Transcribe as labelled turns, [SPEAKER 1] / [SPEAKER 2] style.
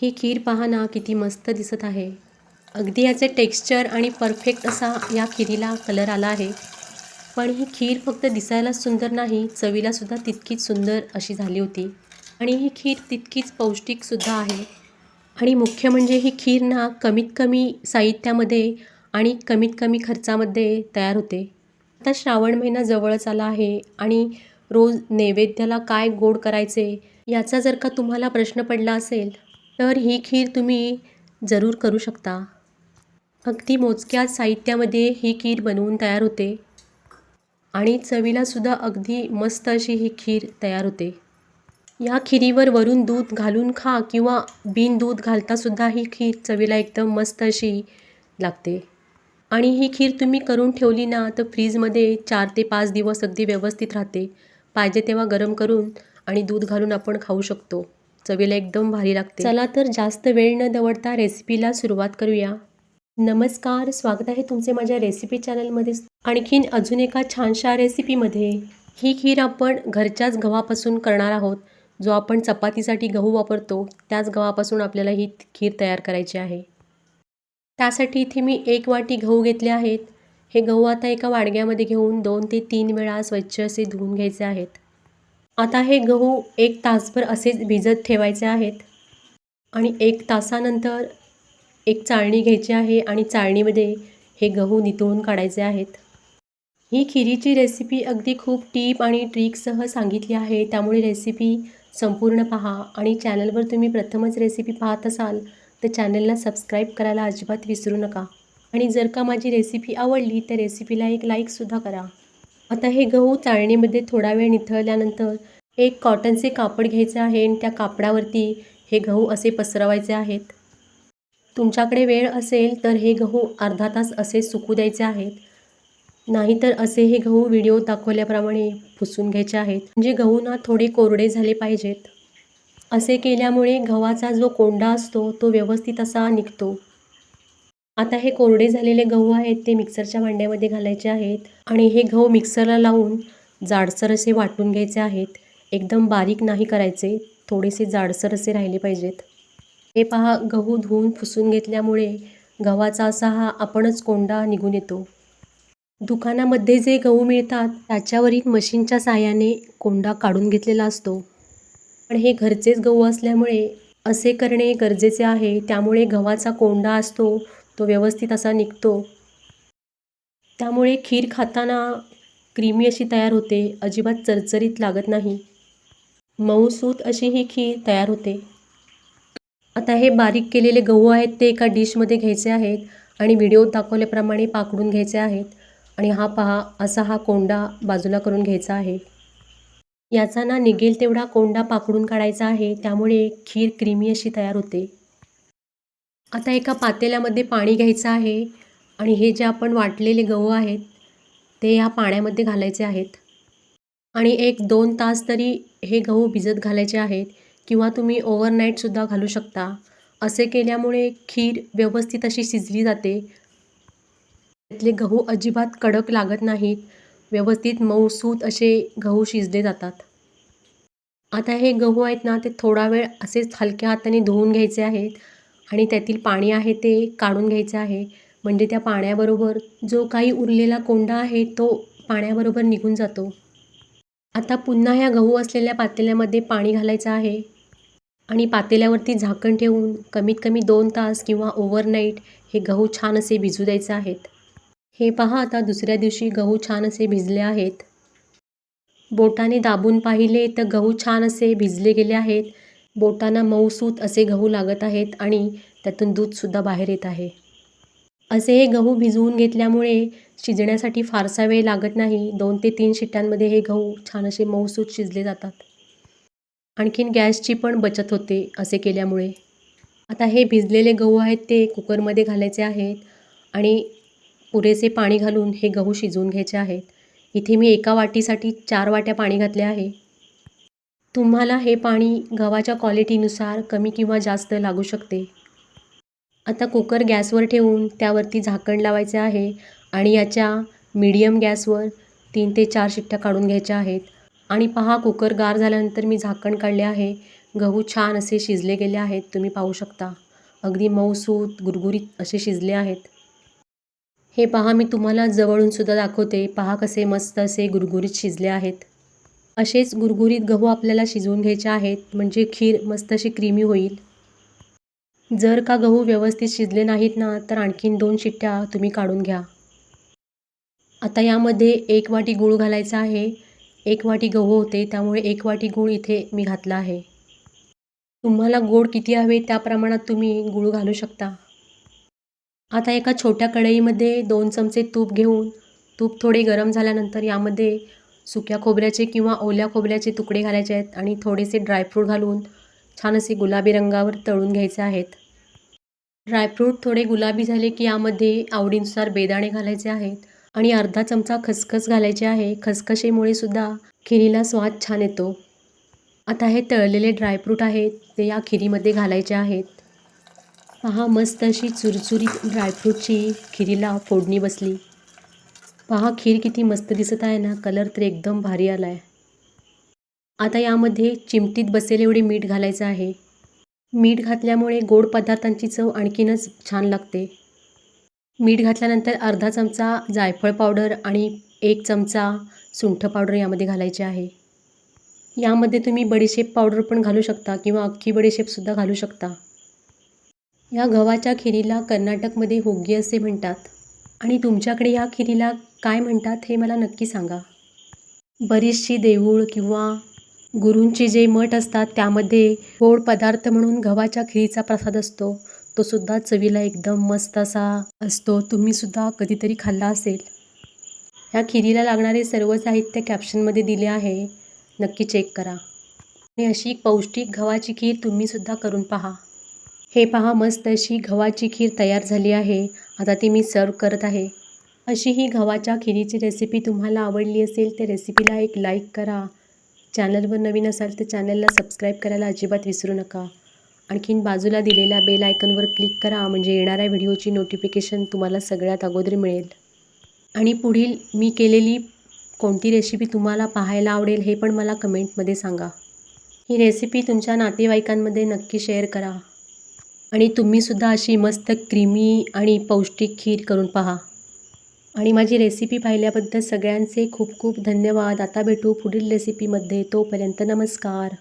[SPEAKER 1] ही खीर पहा ना किती मस्त दिसत आहे. अगदी याचे टेक्स्चर आणि परफेक्ट असा या खिरीला कलर आला आहे. पण ही खीर फक्त दिसायलाच सुंदर नाही, चवीलासुद्धा तितकीच सुंदर अशी झाली होती. आणि ही खीर तितकीच पौष्टिकसुद्धा आहे. आणि मुख्य म्हणजे ही खीर ना कमीत कमी साहित्यामध्ये आणि कमीत कमी खर्चामध्ये तयार होते. आता श्रावण महिना जवळच आला आहे आणि रोज नैवेद्याला काय गोड करायचे याचा जर का तुम्हाला प्रश्न पडला असेल, तर ही खीर तुम्ही जरूर करू शकता. अगदी मोजक्या साहित्यामध्ये ही खीर बनवून तयार होते आणि चवीलासुद्धा अगदी मस्त अशी ही खीर तयार होते. या खिरीवर वरून दूध घालून खा किंवा बिन दूध घालतासुद्धा ही खीर चवीला एकदम मस्त अशी लागते. आणि ही खीर तुम्ही करून ठेवली ना तर फ्रीजमध्ये 4 ते 5 दिवस अगदी व्यवस्थित राहते. पाहिजे तेव्हा गरम करून आणि दूध घालून आपण खाऊ शकतो. चवीला एकदम भारी लागते. चला तर जास्त वेळ न दवडता रेसिपीला सुरुवात करूया. नमस्कार, स्वागत आहे तुमचे माझ्या रेसिपी चॅनलमध्ये. आणखीन अजून एका छानशा रेसिपीमध्ये. ही खीर आपण घरच्याच गव्हापासून करणार आहोत. जो आपण चपातीसाठी गहू वापरतो त्याच गव्हापासून आपल्याला ही खीर तयार करायची आहे. त्यासाठी इथे मी 1 वाटी गहू घेतले आहेत. हे गहू आता एका वाडग्यामध्ये घेऊन 2 ते 3 वेळा स्वच्छ असे धुवून घ्यायचे आहेत. आता हे गहू 1 तासभर असेच भिजत ठेवायचे आहेत. आणि 1 तासानंतर एक चाळणी घ्यायची आहे आणि चाळणीमध्ये हे गहू नितळून काढायचे आहेत. ही खिरीची रेसिपी अगदी खूप टीप आणि ट्रिकसह सांगितली आहे. त्यामुळे रेसिपी संपूर्ण पहा आणि चॅनलवर तुम्ही प्रथमच रेसिपी पाहत असाल तर चॅनलला सबस्क्राईब करायला अजिबात विसरू नका. आणि जर का माझी रेसिपी आवडली तर रेसिपीला एक लाईकसुद्धा करा. आता हे गहू चाळणीमध्ये थोडा वेळ निथळल्यानंतर एक कॉटनचे कापड घ्यायचे आहे आणि त्या कापडावरती हे गहू असे पसरवायचे आहेत. तुमच्याकडे वेळ असेल तर हे गहू अर्धा तास असे सुकू द्यायचे आहेत. नाहीतर असे हे गहू व्हिडिओत दाखवल्याप्रमाणे पुसून घ्यायचे आहेत. म्हणजे गहू ना थोडे कोरडे झाले पाहिजेत. असे केल्यामुळे गव्हाचा जो कोंडा असतो तो व्यवस्थित असा निघतो. आता हे कोरडे झालेले गहू आहेत ते मिक्सरच्या भांड्यामध्ये घालायचे आहेत आणि हे गहू मिक्सरला लावून जाडसर असे वाटून घ्यायचे आहेत. एकदम बारीक नाही करायचे, थोडेसे जाडसर असे राहिले पाहिजेत. हे पहा, गहू धुवून पुसून घेतल्यामुळे गव्हाचा असा हा आपणच कोंडा निघून येतो. दुकानामध्ये जे गहू मिळतात त्याच्यावरील मशीनच्या साहाय्याने कोंडा काढून घेतलेला असतो. पण हे घरचेच गहू असल्यामुळे असे करणे गरजेचे आहे. त्यामुळे गव्हाचा कोंडा असतो तो व्यवस्थित असा निघतो. त्यामुळे खीर खाताना क्रीमी अशी तयार होते, अजिबात चरचरीत लागत नाही. मऊसूत अशी ही खीर तयार होते. आता हे बारीक केलेले गहू आहेत ते एका डिशमध्ये घ्यायचे आहेत आणि व्हिडिओत दाखवल्याप्रमाणे पाकडून घ्यायचे आहेत. आणि हा पहा, असा हा कोंडा बाजूला करून घ्यायचा आहे. याचा ना निघेल तेवढा कोंडा पाकडून काढायचा आहे. त्यामुळे खीर क्रीमी अशी तयार होते. आता एका पातेल्यामध्ये पाणी घ्यायचं आहे आणि हे जे आपण वाटलेले गहू आहेत ते या पाण्यामध्ये घालायचे आहेत. आणि 1-2 तास तरी हे गहू भिजत घालायचे आहेत किंवा तुम्ही ओव्हरनाईटसुद्धा घालू शकता. असे केल्यामुळे खीर व्यवस्थित अशी शिजली जाते. त्यातले गहू अजिबात कडक लागत नाहीत. व्यवस्थित मऊसूत असे गहू शिजले जातात. आता हे गहू आहेत ना ते थोडा वेळ असेच हलक्या हाताने धुवून घ्यायचे आहेत आणि त्यातील पाणी आहे ते काढून घ्यायचे आहे. म्हणजे त्या पाण्याबरोबर जो काही उरलेला कोंडा आहे तो पाण्याबरोबर निघून जातो. आता पुन्हा ह्या गहू असलेल्या पातेल्यामध्ये पाणी घालायचं आहे आणि पातेल्यावरती झाकण ठेवून कमीत कमी 2 तास किंवा ओव्हरनाईट हे गहू छान असे भिजू द्यायचे आहेत. हे पहा, आता दुसऱ्या दिवशी गहू छान असे भिजले आहेत. बोटाने दाबून पाहिले तर गहू छान असे भिजले गेले आहेत. बोटांना मऊसूत असे गहू लागत आहेत आणि त्यातून दूधसुद्धा बाहेर येत आहे. असे हे गहू भिजवून घेतल्यामुळे शिजण्यासाठी फारसा वेळ लागत नाही. 2 ते 3 शिट्ट्यांमध्ये हे गहू छान असे मऊसूत शिजले जातात. आणखीन गॅसची पण बचत होते असे केल्यामुळे. आता हे भिजलेले गहू आहेत ते कुकरमध्ये घालायचे आहेत आणि पुरेसे पाणी घालून हे गहू शिजवून घ्यायचे आहेत. इथे मी एका वाटीसाठी 4 वाट्या पाणी घातले आहे. तुम्हाला हे पाणी गव्हाच्या क्वालिटीनुसार कमी किंवा जास्त लागू शकते. आता कुकर गॅसवर ठेवून त्यावरती झाकण लावायचे आहे आणि याच्या मीडियम गॅसवर 3 ते 4 शिट्ट्या काढून घ्यायच्या आहेत. आणि पहा, कुकर गार झाल्यानंतर मी झाकण काढले आहे. गहू छान असे शिजले गेले आहेत, तुम्ही पाहू शकता. अगदी मऊसूत गुरगुरीत असे शिजले आहेत. हे पहा, मी तुम्हाला जवळून सुद्धा दाखवते. पहा कसे मस्त असे गुरगुरीत शिजले आहेत. असेच गुरगुरीत गहू आपल्याला शिजवून घ्यायचे आहेत, म्हणजे खीर मस्त अशी क्रीमी होईल. जर का गहू व्यवस्थित शिजले नाहीत ना, तर आणखीन 2 शिट्ट्या तुम्ही काढून घ्या. आता यामध्ये 1 वाटी गूळ घालायचा आहे. 1 वाटी गहू होते, त्यामुळे 1 वाटी गूळ इथे मी घातला आहे. तुम्हाला गोड किती हवे त्या प्रमाणात तुम्ही गूळ घालू शकता. आता एका छोट्या कढईमध्ये 2 चमचे तूप घेऊन, तूप थोडे गरम झाल्यानंतर यामध्ये सुक्या खोबऱ्याचे किंवा ओल्या खोबऱ्याचे तुकडे घालायचे आहेत आणि थोडेसे ड्रायफ्रूट घालून छान असे गुलाबी रंगावर तळून घ्यायचे आहेत. ड्रायफ्रूट थोडे गुलाबी झाले की यामध्ये आवडीनुसार बेदाणे घालायचे आहेत आणि अर्धा चमचा खसखस घालायचे आहे. खसखशीमुळे सुद्धा खिरीला स्वाद छान येतो. आता हे तळलेले ड्रायफ्रूट आहेत ते या खिरीमध्ये घालायचे आहेत. पहा, मस्त अशी चुरचुरीत ड्रायफ्रूटची खिरीला फोडणी बसली. पहा खीर किती मस्त दिसत आहे ना, कलर तर एकदम भारी आला आहे. आता यामध्ये चिमटीत बसेल एवढे मीठ घालायचं आहे. मीठ घातल्यामुळे गोड पदार्थांची चव आणखीनच छान लागते. मीठ घातल्यानंतर अर्धा चमचा जायफळ पावडर आणि 1 चमचा सुंठ पावडर यामध्ये घालायचे आहे. यामध्ये तुम्ही बडीशेप पावडर पण घालू शकता किंवा अख्खी बडीशेपसुद्धा घालू शकता. या गव्हाच्या खिरीला कर्नाटकमध्ये हुग्गी असे म्हणतात आणि तुमच्याकडे या खिरीला काय म्हणतात हे मला नक्की सांगा. बरीचशी देऊळ किंवा गुरूंचे जे मठ असतात त्यामध्ये गोड पदार्थ म्हणून गव्हाच्या खिरीचा प्रसाद असतो. तो सुद्धा चवीला एकदम मस्त असा असतो. तुम्हीसुद्धा कधीतरी खाल्ला असेल. या खिरीला लागणारे सर्व साहित्य कॅप्शनमध्ये दिले आहे, नक्की चेक करा. आणि अशी पौष्टिक गव्हाची खीर तुम्हीसुद्धा करून पहा. हे पहा, मस्त अशी गव्हाची खीर तयार झाली आहे. आता ती मी सर्व करत आहे. अशी ही गव्हाच्या खिरीची रेसिपी तुम्हाला आवडली असेल तर रेसिपीला एक लाईक करा. चॅनलवर नवीन असाल तर चॅनलला सबस्क्राईब करायला अजिबात विसरू नका. आणखीन बाजूला दिलेल्या बेल आयकॉनवर क्लिक करा, म्हणजे येणाऱ्या व्हिडिओची नोटिफिकेशन तुम्हाला सगळ्यात अगोदर मिळेल. आणि पुढील मी केलेली कोणती रेसिपी तुम्हाला पाहायला आवडेल हे पण मला कमेंटमध्ये सांगा. ही रेसिपी तुमच्या नातेवाईकांमध्ये नक्की शेअर करा. आणि तुम्हीसुद्धा अशी मस्त क्रीमी आणि पौष्टिक खीर करून पहा. आणि माझी रेसिपी पाहिल्याबद्दल सगळ्यांचे खूप खूप धन्यवाद. आता भेटू पुढील रेसिपीमध्ये. तोपर्यंत नमस्कार.